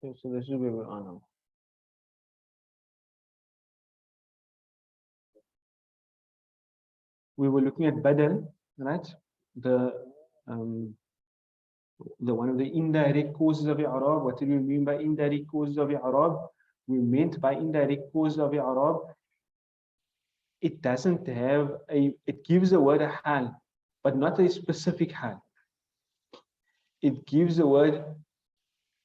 Okay, so this is where we are now. We were looking at badal, right? The one of the indirect causes of i'rab. What do we mean by indirect causes of i'rab? We meant by indirect causes of i'rab, it doesn't have it gives the word a hal, but not a specific hal. It gives the word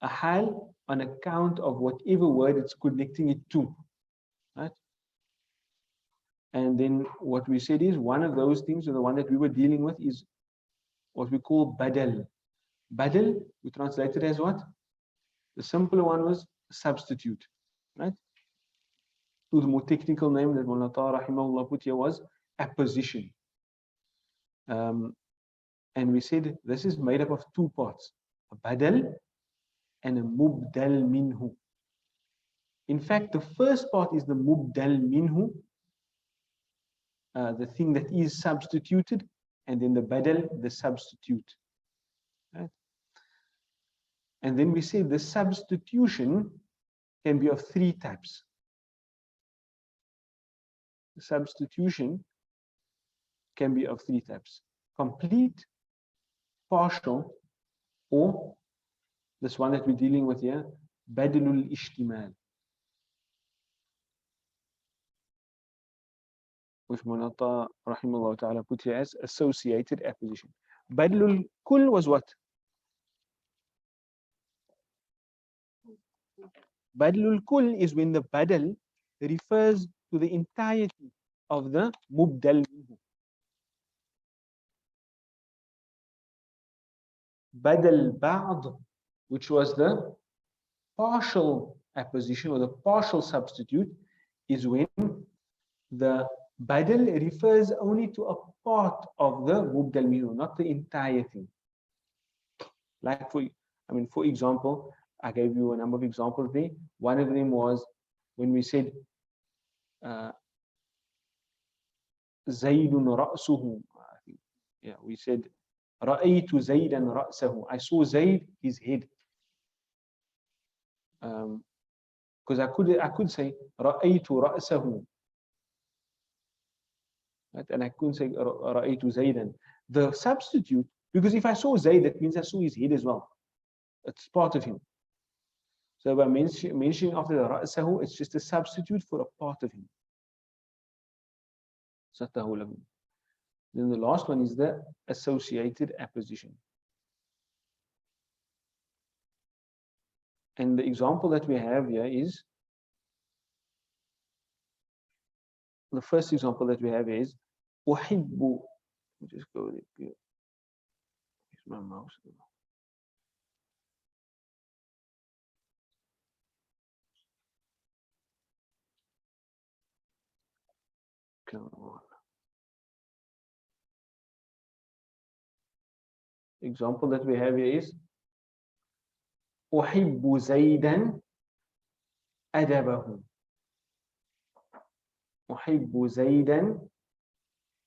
a hal on account of whatever word it's connecting it to, right? And then what we said is one of those things, or the one that we were dealing with, is what we call badal. Badal, we translate it as what? The simpler one was substitute, right? So the more technical name that Mullah Rahimahullah put here was apposition. And we said this is made up of two parts, a badal and a mubdal minhu. In fact, the first part is the mubdal minhu, the thing that is substituted, and then the badal, the substitute. Right? And then we say the substitution can be of three types. The substitution can be of three types: complete, partial, or this one that we're dealing with here, badalul ishtimal, which Munata rahimahullah ta'ala put here as associated apposition. Badalul kull was what? Badalul kull is when the badal refers to the entirety of the mubdal minhu. Badal ba'd, which was the partial apposition or the partial substitute, is when the badal refers only to a part of the mubdal minhu, not the entire thing. Like for example, I gave you a number of examples there. One of them was when we said Zaydun ra'suhu. Yeah, we said Ra'aytu Zaydan ra'sahu. I saw Zayd, his head. Because I could say Ra'aytu ra'sahu. Right? And I couldn't say Ra'aytu Zaydan. The substitute, because if I saw Zayd, that means I saw his head as well. It's part of him. So by mentioning after the ra'sahu, it's just a substitute for a part of him. Then the last one is the associated apposition. And the example that we have here is, the first example that we have is uhibbu. Let me just go there. Here's my mouse. Come on. Example that we have here is uhibbu Zaydan adabahu. Uhibbu Zaydan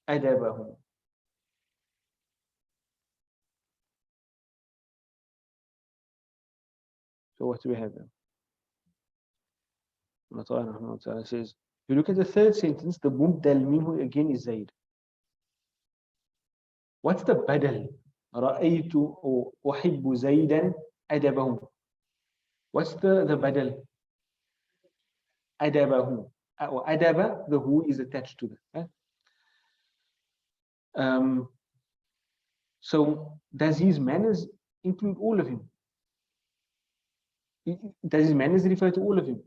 adabahu. So what do we have there? Allah says, if you look at the third sentence, the mubdal minhu again is Zayd. What's the badal? Ra'aytu or uhibbu Zaydan adabahu. What's the badal? Adabahu. Or adaba, the who is attached to that. Right? So does his manners include all of him? Does his manners refer to all of him?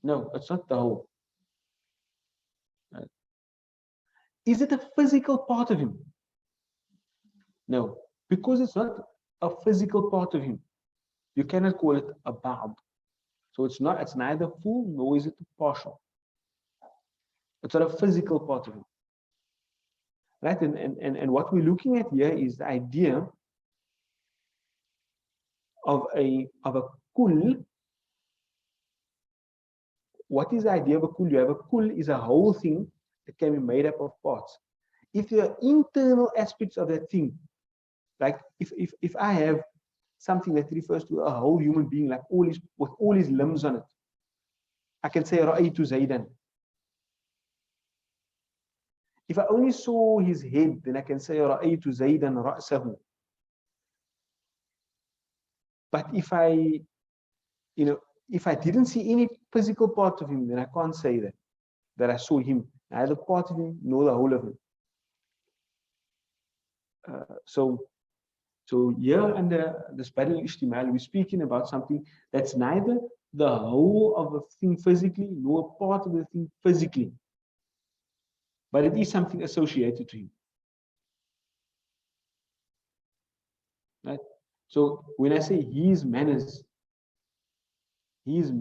No, it's not the whole. Right? Is it a physical part of him? No, because it's not a physical part of him. You cannot call it a ba'd. So it's neither full nor is it partial. It's not a physical part of him. right? And what we're looking at here is the idea of a kull. What is the idea of a kull? You have a kull is a whole thing that can be made up of parts. If there are internal aspects of that thing, like if I have something that refers to a whole human being, like with all his limbs on it, I can say Ra'aytu Zaidan. If I only saw his head, then I can say Ra'aytu Zaidan Ra'sahu. But if I didn't see any physical part of him, then I can't say that I saw him, neither part of him nor the whole of him. So here under this Badal Ishtimal, we're speaking about something that's neither the whole of a thing physically nor a part of the thing physically, but it is something associated to him. Right? So when I say his manners, the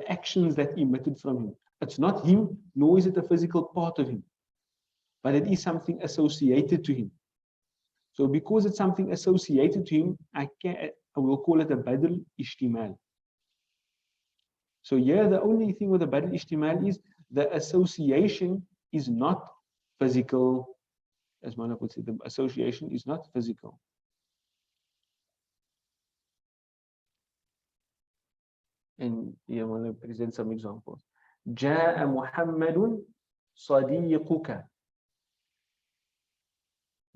actions that emitted from him, it's not him, nor is it a physical part of him, but it is something associated to him. So because it's something associated to him, I will call it a Badal Ishtimal. So here, the only thing with the Badal Ishtimal is the association is not physical. As Mana puts it, the association is not physical. And here, I want to present some examples. جاء محمد صديقك.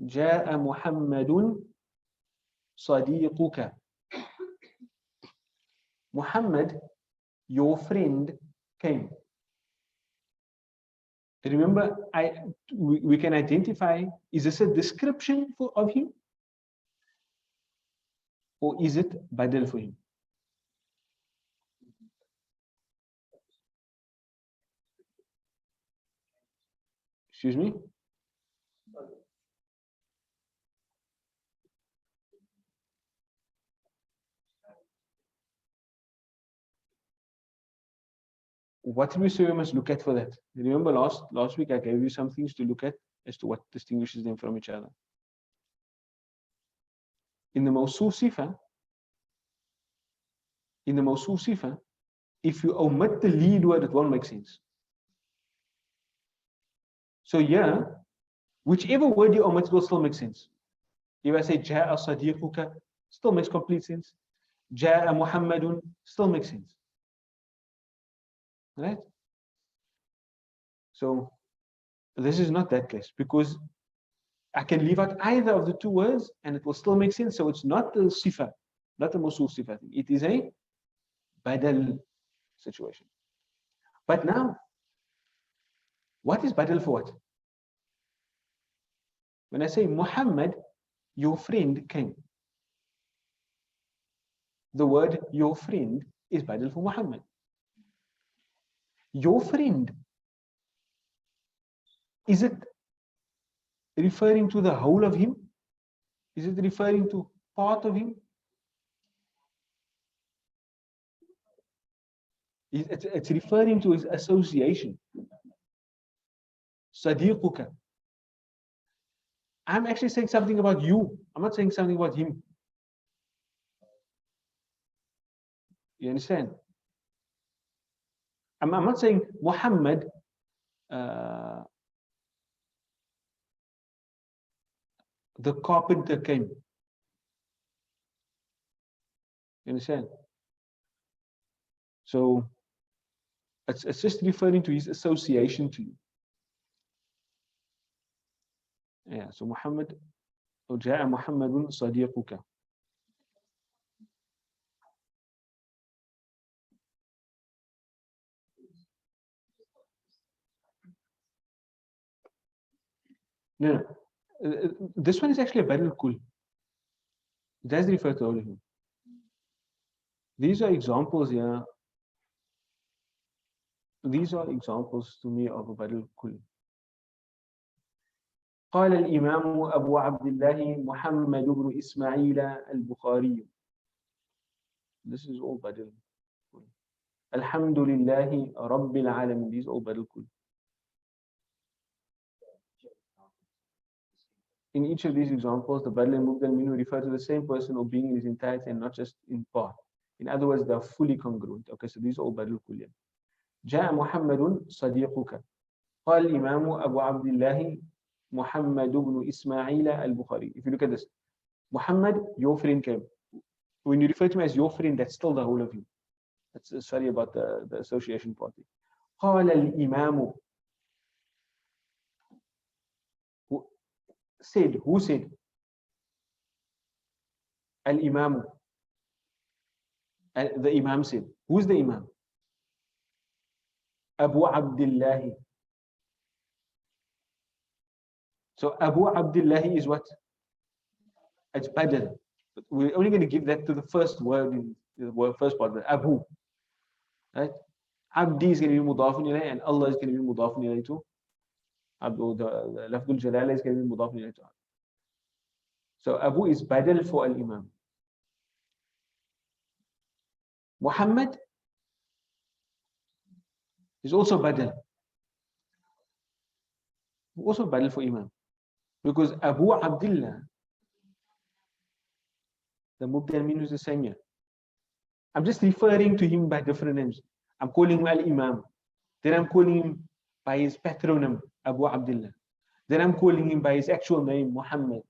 جاء محمد صديقك. Muhammad, your friend, came. Remember, we can identify, is this a description of him? Or is it badal for him? Excuse me? What do we say we must look at for that? Remember last week I gave you some things to look at as to what distinguishes them from each other. In the Mawsuf Sifa, if you omit the lead word, it won't make sense. So yeah, whichever word you omit will still make sense. If I say Ja'a Sadiquka, still makes complete sense. Ja'a Muhammadun still makes sense. Right? So this is not that case, because I can leave out either of the two words and it will still make sense. So it's not the sifa, not the Mawsuf sifa thing. It is a badal situation. But now, what is badal for what? When I say Muhammad, your friend came. The word your friend is badal for Muhammad. Your friend, is it referring to the whole of him? Is it referring to part of him? It's referring to his association. Sadiquka. I'm actually saying something about you. I'm not saying something about him. You understand? I'm not saying Muhammad the carpenter came. You understand? So it's just referring to his association to you. Yeah, so Muhammad, وجاء محمد صديقك. No. This one is actually a badal kul. It does refer to all of him. These are examples here. These are examples to me of a badal kul. قال الإمام أبو عبد الله محمد بن إسماعيل البخاري. This is all badal kul. الحمد لله رب العالمين. These are all badal kul. in each of these examples, the badal and mubdal minhu refer to the same person or being in his entirety and not just in part. In other words, they are fully congruent. Okay, so these are all badal kulliyan. جاء محمد صديقك. قال الإمام أبو عبد الله محمد بن إسماعيل البخاري. If you look at this, Muhammad, your friend came. When you refer to him as your friend, that's still the whole of you. That's sorry about the association party. قال الإمام. Who said? Al-Imam. The Imam said. Who's the Imam? Abu Abdullah. So Abu Abdullah is what? It's badal. But we're only going to give that to the first word in the first part, the Abu. Right? Abdi is going to be mudafun ilayh, and Allah is going to be mudafun ilayh too. Abdu, the lafdul jalala is going to be mudafun ilayh too. So Abu is badal for al-Imam. Muhammad is also badal. Also badal for Imam. Because Abu Abdullah, the mubdal minhu is the same here. I'm just referring to him by different names. I'm calling him Al-Imam. Then I'm calling him by his patronym, Abu Abdullah. Then I'm calling him by his actual name, Muhammad.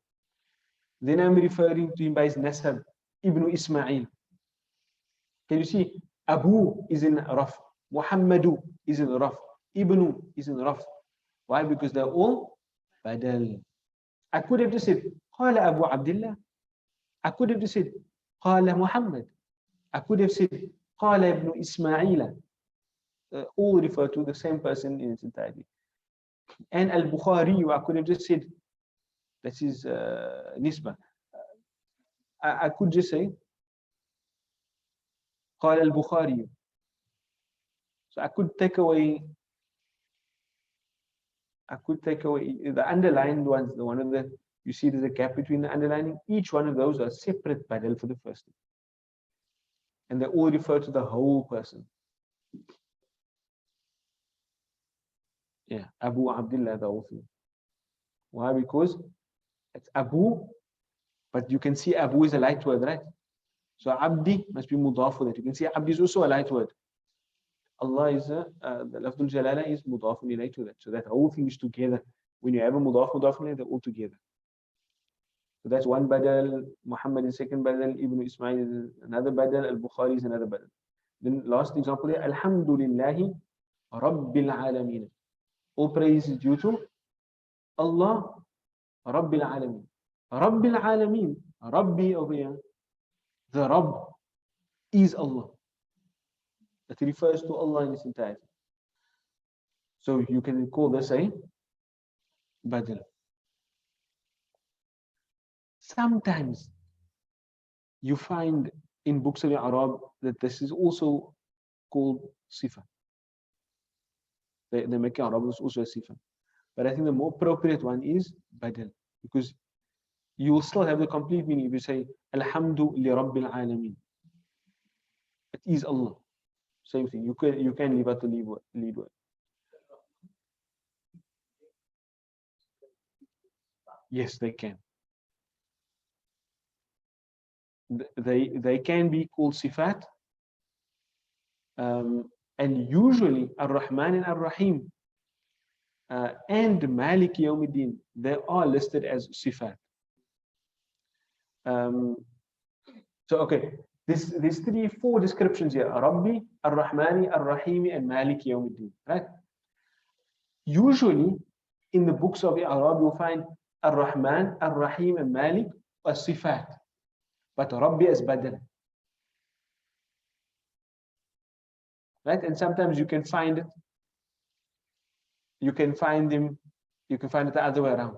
Then I'm referring to him by his nasab, Ibn Ismail. Can you see? Abu is in Raf. Muhammadu is in Raf. Ibn is in Raf. Why? Because they're all badal. I could have just said, Qala Abu Abdullah. I could have just said, Qala Muhammad. I could have said, Qala Ibn Ismaila. All refer to the same person in its entirety. And Al-Bukhari, I could have just said, that is Nisbah. I could just say, Qala Al-Bukhari. So I could take away the underlined ones, the one of the, you see there's a gap between the underlining. Each one of those are separate badal for the first thing. And they all refer to the whole person. Yeah, Abu Abdullah, the author. Why? Because it's Abu, but you can see Abu is a light word, right? So Abdi must be mudaf for that. You can see Abdi is also a light word. Allah is the lafdul jalala is mudaf ilayh to that. So that whole thing is together. When you have a mudaf ilayh, they're all together. So that's one badal. Muhammad is second badal. Ibn Ismail is another badal. Al-Bukhari is another badal. Then last example here, Alhamdulillahi Rabbil Alameen. All praise is due to Allah Rabbil Alameen. Rabbil Alameen. Rabbi over here. The Rabb is Allah. That refers to Allah in its entirety. So you can call this a badal. Sometimes you find in books of Arab that this is also called sifa. They make Arab also a sifa. But I think the more appropriate one is badal, because you will still have the complete meaning if you say Alhamdu li Rabbil Alameen. It is Allah. Same thing. You can leave out the lead word. Yes, they can. They can be called sifat. And usually Ar-Rahman and Ar-Rahim and Malik Yawmiddin, they are listed as sifat. So okay, there's 4 descriptions here: Rabbi, Ar-Rahmani, Ar-Rahimi, and Malik Yawmiddin. Right? Usually, in the books of Arab, you'll find Ar-Rahman, Ar-Rahim, and Malik as sifat, but Rabbi as badal. Right? And sometimes you can find it. You can find it the other way around.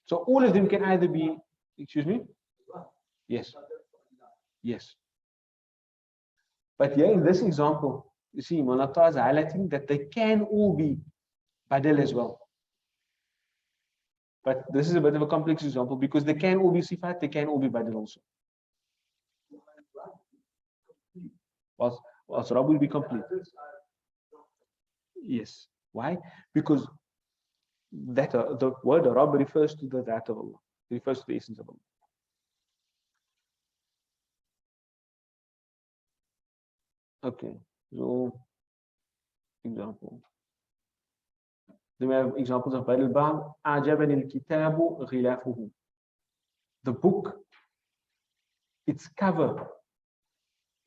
So all of them can either be, excuse me? Yes. Yes. But here in this example, you see, Mulata is highlighting that they can all be badal as well. But this is a bit of a complex example because they can all be sifat, they can all be badal also. Also, Rab will be complete. Yes. Why? Because that the word Rab refers to the that of Allah. It refers to the essence of Allah. Okay, so example. Then we have examples of Badal Ba'al. أعجبني الكتاب غلافه. The book, its cover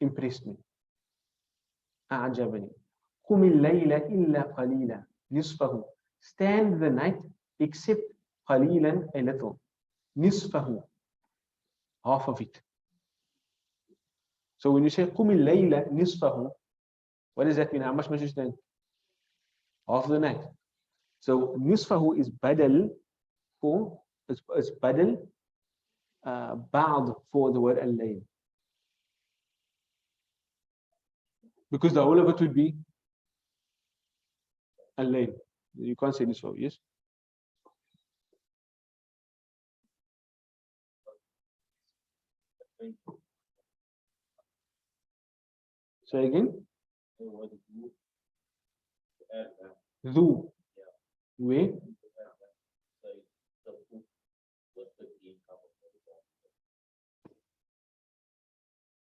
impressed me. أعجبني. قم الليل إلا قليلا نصفه. Stand the night except قليلا, a little. نصفه, half of it. So when you say قم الليل نصفه, what does that mean? How much must you stand? Half the night. So نصفه is badal for, it's badal بعض for the word al-layl. Because the whole of it would be al-layl. You can't say nisfahu, yes? Say again? Dhu. Where?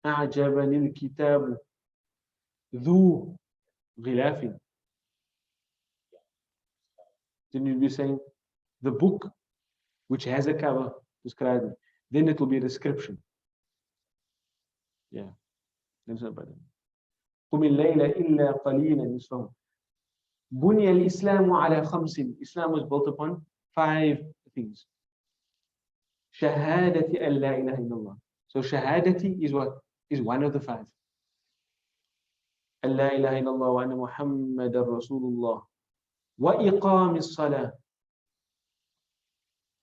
أعجبني الكتاب ذو غلاف. Then you'll be saying the book which has a cover describing. Then it will be a description. Yeah. That's not bad. قم الليل إلا قليلا نصفه. بني الإسلام على خمس. Islam was built upon 5 things. شهادة أن لا إله إلا الله. So shahadati is what? Is one of the 5. أن لا إله إلا الله وأن محمد رسول الله وإقام الصلاة.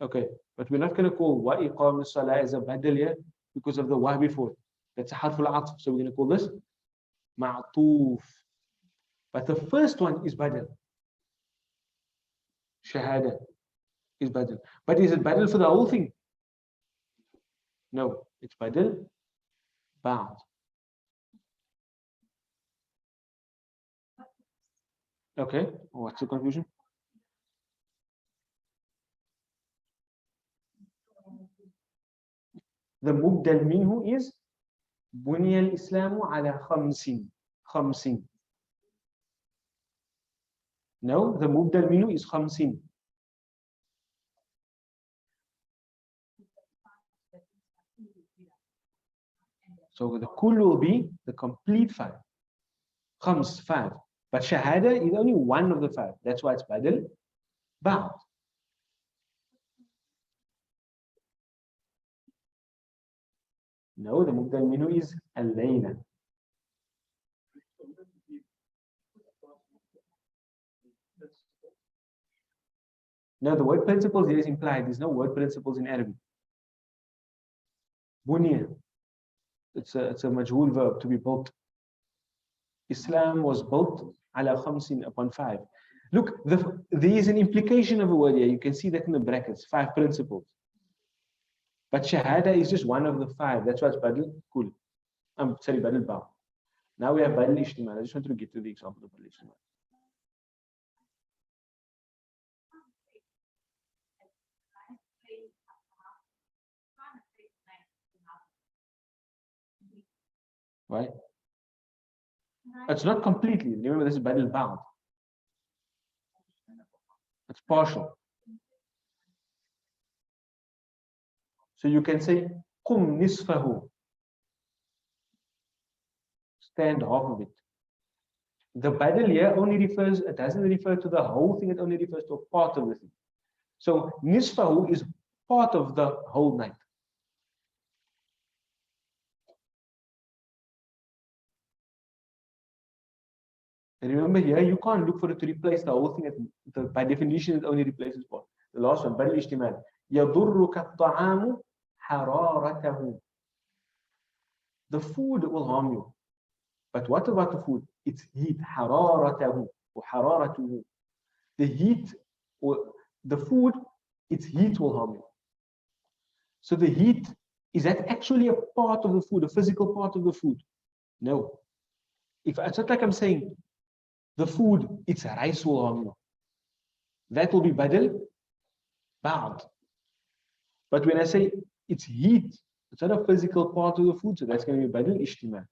Okay, but we're not going to call وإقام الصلاة as a badal here because of the wa before. That's a harf al-atf. So we're going to call this ma'tuf. But the first one is badal. Shahada is badal. But is it badal for the whole thing? No, it's badal ba'd. Okay, what's the confusion? The mubdal minhu is بني الإسلام على خمس. No, the mubdal minhu is خمس. So the kull will be the complete 5. Khams, 5. But shahada is only one of the 5. That's why it's badal ba'd. No, the mubdal minhu is al-layla. No, the word principles here is implied. There's no word principles in Arabic. Bunya. It's a majhul verb, to be built. Islam was built ala khamsin, upon 5. Look, there is an implication of a word here. You can see that in the brackets, 5 principles. But shahada is just one of the 5. That's why it's badal kul. Sorry, badal ba. Now we have badal ishtimal. I just want to get to the example of badal ishtimal. Why? It's not completely. Remember, this is badal ba'd. It's partial. So you can say qum nisfahu. Stand half of it. The badal here only refers, it doesn't refer to the whole thing, it only refers to a part of the thing. So nisfahu is part of the whole night. And remember here, you can't look for it to replace the whole thing. By definition, it only replaces part. The last one, badal ishtimal. يضرك الطعام حرارته. The food will harm you. But what about the food? It's heat. حرارته وحرارته. The heat, or the food, its heat will harm you. So the heat, is that actually a part of the food, a physical part of the food? No. If it's not like I'm saying, the food, its rice will harm you. That will be badal ba'd. But when I say it's heat, it's not a physical part of the food, so that's going to be badal ishtimal.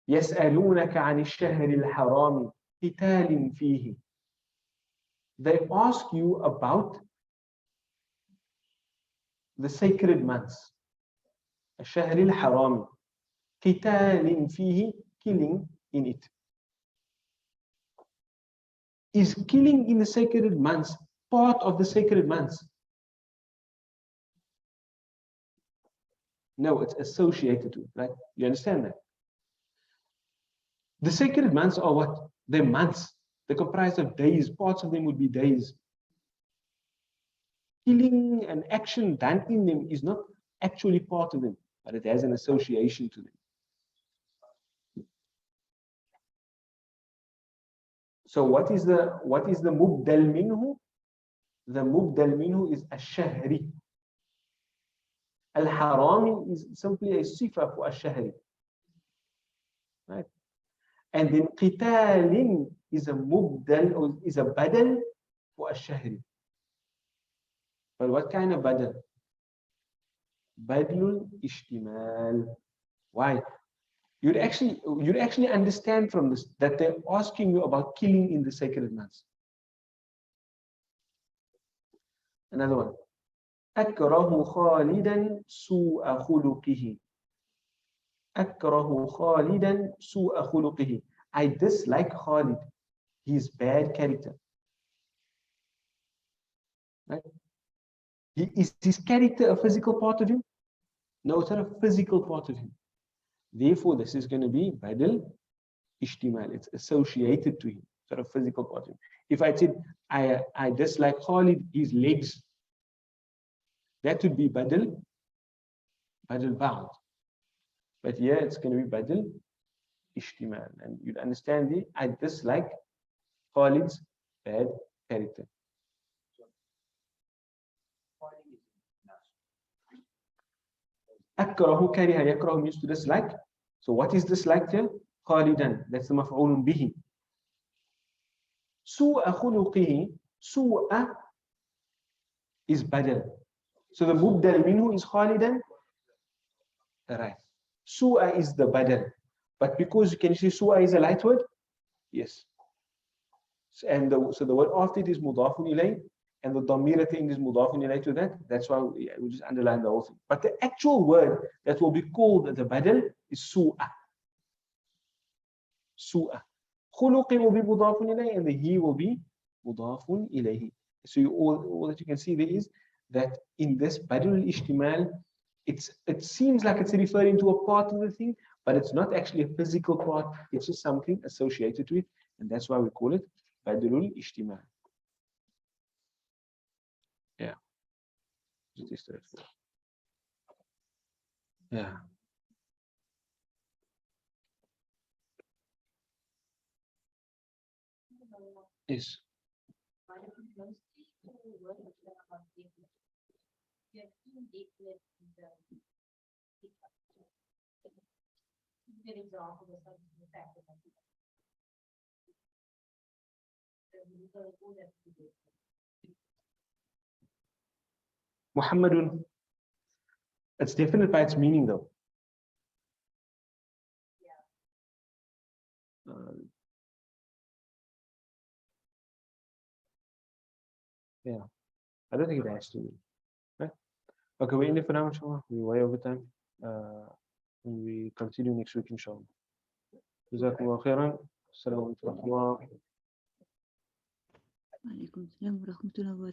يسألونك عن الشهر الحرام قتال فيه. They ask you about the sacred months. الشهر الحرام قتال فيه, killing in it. Is killing in the sacred months part of the sacred months? No, it's associated to it, right? You understand that? The sacred months are what? They're months. They're comprised of days. Parts of them would be days. Killing and action done in them is not actually part of them, but it has an association to them. So what is the mubdal minhu? The mubdal minhu is ash-shahri. Al-harami is simply a sifa for ash-shahri. Right? And then qitalin is a mubdal, or is a badal for ash-shahri. But what kind of badal? Badlul ishtimal. Why? You'd actually understand from this that they're asking you about killing in the sacred months. Another one. أكره خالدا سوء خلقه. أكره خالدا سوء خلقه. I dislike Khalid, his bad character. Right? Is his character a physical part of him? No, it's not a physical part of him. Therefore, this is going to be badal ishtimal. It's associated to him, sort of physical part of him. If I said, I dislike Khalid, his legs, that would be badal ba'd. But here it's going to be badal ishtimal. And you'd understand I dislike Khalid's bad character. أكره كره يكره means to dislike. So what is disliked here? خالدا. That's the مفعول به. سوء خلقه. سوء is badal. So the mubdal minhu is خالدا. Right. Su'a is the badal. But because you can see su'a is a light word? Yes. And so the word after it is mudafun ilay, and the damir at the end is mudafun ilay to that. That's why we just underline the whole thing. But the actual word that will be called the badal is su'a. Su'a. Khuluqi will be mudafun ilay, and the he will be mudafun ilayhi. So all that you can see there is that in this badal ishtimal, it seems like it's referring to a part of the thing, but it's not actually a physical part. It's just something associated to it, and that's why we call it badalul ishtimal. Yeah. Yeah. Yes. Muhammadun. It's definite by its meaning though. Yeah. I don't think it has to be. Right? Okay, we're in it for now, inshallah. We're way over time. We continue next week, inshallah. Jazakumullah khairan. Assalamu alaikum. وعليكم السلام ورحمة الله وبركاته.